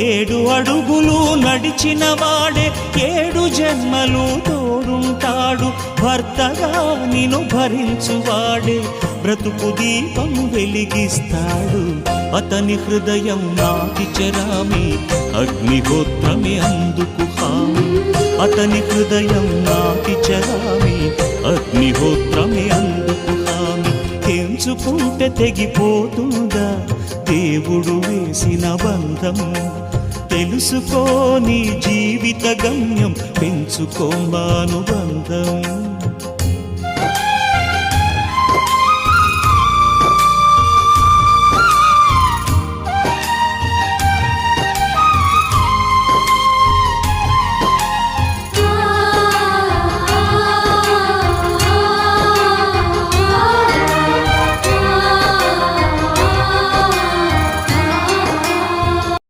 7 అడుగులు నడిచిన వాడే 7 జన్మలు తోడుంటాడు. భర్తగా నిన్ను భరించువాడే బ్రతుకు దీపం వెలిగిస్తాడు. అతని హృదయం నాటి చెరామి అగ్నిహోత్రమే అందుకు హామీ. అతని హృదయం నాటి చెరామి అగ్నిహోత్రమే అందుకు హామీ. తెంచుకుంటే తెగిపోతుందా దేవుడు వేసిన బంధం? తెలుసుకో నీ జీవిత గమ్యం, పెంచుకోమానుబంధం.